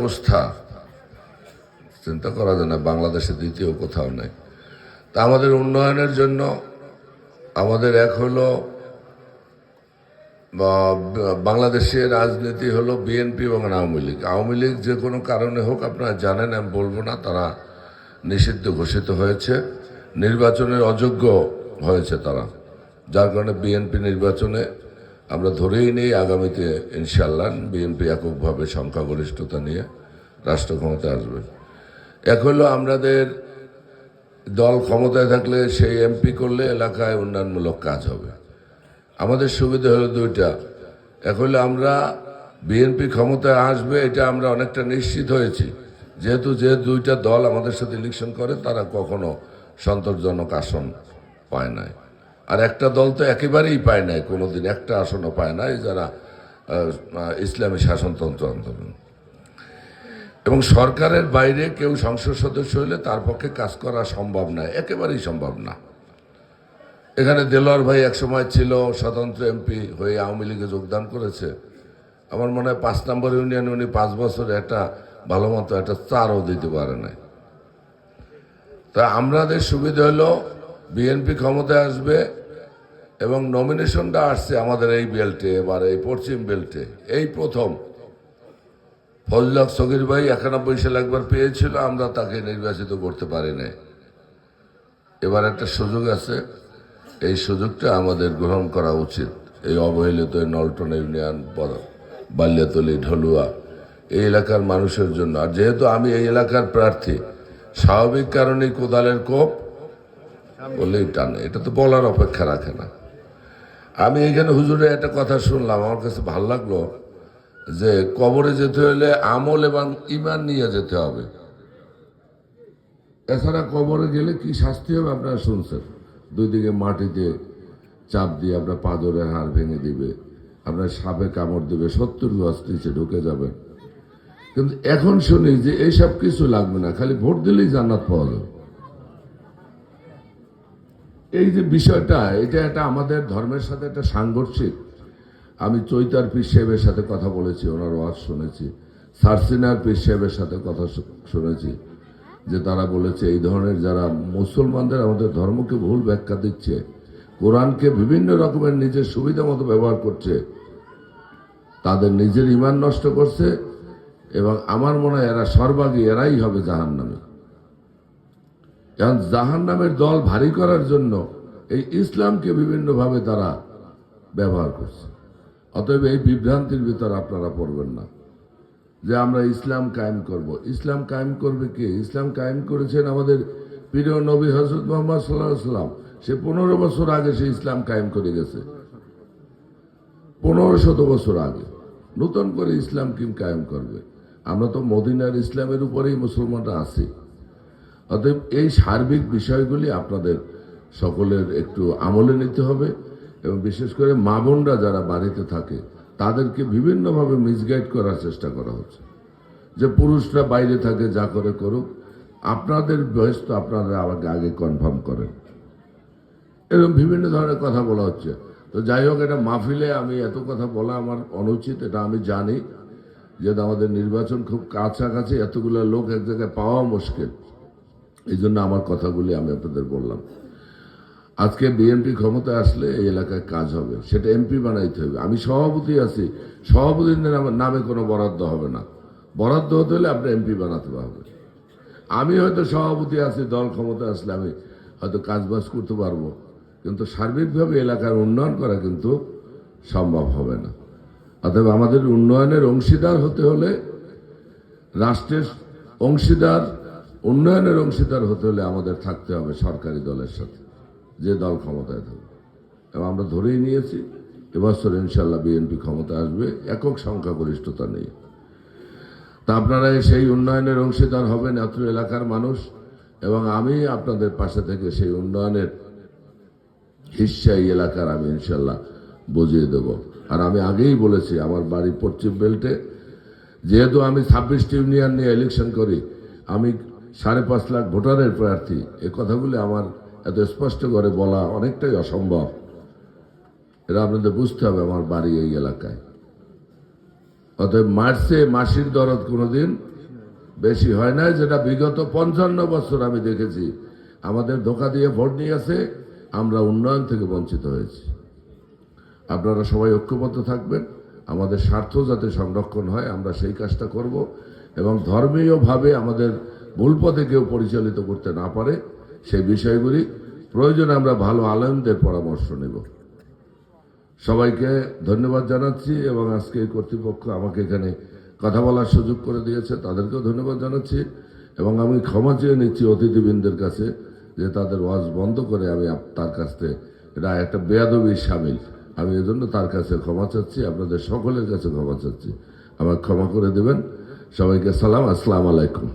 অবস্থা চিন্তা করা যায় না, বাংলাদেশে দ্বিতীয় কোথাও নেই। তা আমাদের উন্নয়নের জন্য আমাদের এক হলো বাংলাদেশের রাজনীতি হলো বিএনপি এবং আওয়ামী লীগ। আওয়ামী লীগ যে কোনো কারণে হোক, আপনারা জানেন, আমি বলবো না, তারা নিষিদ্ধ ঘোষিত হয়েছে, নির্বাচনের অযোগ্য হয়েছে তারা, যার কারণে বিএনপি নির্বাচনে আমরা ধরেই নিই আগামীতে ইনশাল্লাহ বিএনপি এককভাবে সংখ্যাগরিষ্ঠতা নিয়ে রাষ্ট্র ক্ষমতায় আসবে। এক হলো আমাদের দল ক্ষমতায় থাকলে সেই এমপি করলে এলাকায় উন্নয়নমূলক কাজ হবে। আমাদের সুবিধা হলো দুইটা, এক হলো আমরা বিএনপি ক্ষমতায় আসবে, এটা আমরা অনেকটা নিশ্চিত হয়েছি, যেহেতু যে দুইটা দল আমাদের সাথে ইলেকশন করে তারা কখনো সন্তোষজনক আসন পায় নাই, আর একটা দল তো একেবারেই পায় নাই, কোনোদিন একটা আসনও পায় নাই, যারা ইসলামী শাসনতন্ত্র আন্দোলন। এবং সরকারের বাইরে কেউ সংসদ সদস্য হলে তার পক্ষে কাজ করা সম্ভব নয়, একেবারেই সম্ভব না। এখানে দেলোয়ার ভাই একসময় ছিল স্বতন্ত্র এমপি হয়ে আওয়ামী লীগে যোগদান করেছে, আমার মনে হয় 5 নম্বর ইউনিয়নে উনি 5 বছরে একটা ভালো মতো একটা চারও দিতে পারে নাই। তা আমাদের সুবিধা হলো বিএনপি ক্ষমতায় আসবে এবং নমিনেশনটা আসছে আমাদের এই বেল্টে, এবার এই পশ্চিম বেল্টে এই প্রথম। ফজল হক সগীর ভাই 91 সালে একবার পেয়েছিল, আমরা তাকে নির্বাচিত করতে পারি নাই। এবার একটা সুযোগ আছে, এই সুযোগটা আমাদের গ্রহণ করা উচিত। এই অবহেলিত নলটন ইউনিয়ন, বাল্যাতলী, ঢলুয়া এই এলাকার মানুষের জন্য। আর যেহেতু আমি এই এলাকার প্রার্থী, স্বাভাবিক কারণেই কোদালের কোপ বললেই টানে, এটা তো বলার অপেক্ষা রাখে না। আমি এখানে হুজুরে একটা কথা শুনলাম, আমার কাছে ভালো লাগলো, যে কবরে যেতে হলে আমল এবং ইমান নিয়ে যেতে হবে, এছাড়া কবরে গেলে কি শাস্তি হবে আপনারা শুনছেন। 2 দিকে মাটিতে চাপ দিয়ে আপনার পাঁজরের হাড় ভেঙে দিবে, আপনার সাপে কামড় দিবে, 70 গজ নিচে ঢুকে যাবেন। কিন্তু এখন শুনি যে এইসব কিছু লাগবে না, খালি ভোট দিলেই জান্নাত পাওয়া যাবে। এই যে বিষয়টা, এটা একটা আমাদের ধর্মের সাথে একটা সাংঘর্ষিক। আমি চৈতার পীর সাহেবের সাথে কথা বলেছি, ওনার ওয়াজ শুনেছি, সারসিনার পীর সাহেবের সাথে কথা শুনেছি, যে তারা বলেছে এই ধরনের যারা মুসলমানদের আমাদের ধর্মকে ভুল ব্যাখ্যা দিচ্ছে, কোরআনকে বিভিন্ন রকমের নিজের সুবিধা মতো ব্যবহার করছে, তাদের নিজের ঈমান নষ্ট করছে, এবং আমার মনে হয় এরা সর্বাগ্রে এরাই হবে জাহান্নামী। কারণ জাহান্নামের দল ভারী করার জন্য এই ইসলামকে বিভিন্নভাবে তারা ব্যবহার করছে। অতএব এই বিভ্রান্তির ভিতর আপনারা পড়বেন না যে আমরা ইসলাম কায়েম করব। ইসলাম কায়েম করবে কে? ইসলাম কায়েম করেছেন আমাদের প্রিয় নবী হযরত মুহাম্মদ সাল্লাল্লাহু আলাইহি ওয়াসাল্লাম। সে 15 বছর আগে সে ইসলাম কায়েম করে গেছে, 1500 বছর আগে। নতুন করে ইসলাম কি কায়েম করবে? আমরা তো মদিনার ইসলামের উপরেই মুসলমানরা আছি। অতএব এই সার্বিক বিষয়গুলি আপনাদের সকলের একটু আমলে নিতে হবে, এবং বিশেষ করে মা বোনরা যারা বাড়িতে থাকে তাদেরকে বিভিন্নভাবে মিসগাইড করার চেষ্টা করা হচ্ছে, যে পুরুষরা বাইরে থাকে, যা করে করুক, আপনাদের বয়স তো আপনারা আগে কনফার্ম করেন, এরকম বিভিন্ন ধরনের কথা বলা হচ্ছে। তো যাই হোক, এটা মাহফিলে আমি এত কথা বলা আমার অনুচিত, এটা আমি জানি, যেহেতু আমাদের নির্বাচন খুব কাছাকাছি, এতগুলো লোক এক জায়গায় পাওয়া মুশকিল, এই জন্য আমার কথাগুলি আমি আপনাদের বললাম। আজকে বিএনপি ক্ষমতা আসলে এই এলাকায় কাজ হবে, সেটা এমপি বানাইতে হবে। আমি সভাপতি আছি, সভাপতির নামে কোনো বরাদ্দ হবে না, বরাদ্দ হতে হলে আপনার এমপি বানাতে হবে। আমি হয়তো সভাপতি আছি, দল ক্ষমতা আসলে আমি হয়তো কাজবাজ করতে পারবো, কিন্তু সার্বিকভাবে এলাকার উন্নয়ন করা কিন্তু সম্ভব হবে না। অতএব আমাদের উন্নয়নের অংশীদার হতে হলে, রাষ্ট্রের অংশীদার, উন্নয়নের অংশীদার হতে হলে আমাদের থাকতে হবে সরকারি দলের সাথে, যে দল ক্ষমতায় থাকবে। এবং আমরা ধরেই নিয়েছি এবছর ইনশাল্লাহ বিএনপি ক্ষমতা আসবে একক সংখ্যাগরিষ্ঠতা নিয়ে। তা আপনারা সেই উন্নয়নের অংশীদার হবেন, এত এলাকার মানুষ, এবং আমি আপনাদের পাশে থেকে সেই উন্নয়নের হিস্সা এই এলাকার আমি ইনশাল্লাহ বুঝিয়ে দেব। আর আমি আগেই বলেছি, আমার বাড়ি পশ্চিম বেল্টে, যেহেতু আমি 26টি ইউনিয়ন নিয়ে ইলেকশন করি, আমি 5.5 লাখ ভোটারের প্রার্থী, এ কথাগুলি আমার এত স্পষ্ট করে বলা অনেকটাই অসম্ভব। এটা আপনাদের বুঝতে হবে, আমার বাড়ি এই এলাকায়। অতএব মার্চে মাসির দরদ কোনোদিন বেশি হয় না, যেটা বিগত 55 বছর আমি দেখেছি আমাদের ধোঁকা দিয়ে ভোট নিয়েছে, আমরা উন্নয়ন থেকে বঞ্চিত হয়েছি। আপনারা সবাই ঐক্যবদ্ধ থাকবেন, আমাদের স্বার্থ যাতে সংরক্ষণ হয় আমরা সেই কাজটা করব, এবং ধর্মীয়ভাবে আমাদের ভুল পথে কেউ পরিচালিত করতে না পারে সেই বিষয়গুলি প্রয়োজনে আমরা ভালো আলেমদের পরামর্শ নেব। সবাইকে ধন্যবাদ জানাচ্ছি, এবং আজকে এই কর্তৃপক্ষ আমাকে এখানে কথা বলার সুযোগ করে দিয়েছে, তাদেরকেও ধন্যবাদ জানাচ্ছি। এবং আমি ক্ষমা চেয়ে নিচ্ছি অতিথিবৃন্দের কাছে যে তাদের ওয়াজ বন্ধ করে আমি তার কাছ থেকে, এটা একটা বেয়াদবির শামিল, আমি এজন্য তার কাছে ক্ষমা চাচ্ছি, আপনাদের সকলের কাছে ক্ষমা চাচ্ছি, আমাকে ক্ষমা করে দেবেন। সবাইকে সালাম, আসসালামু আলাইকুম।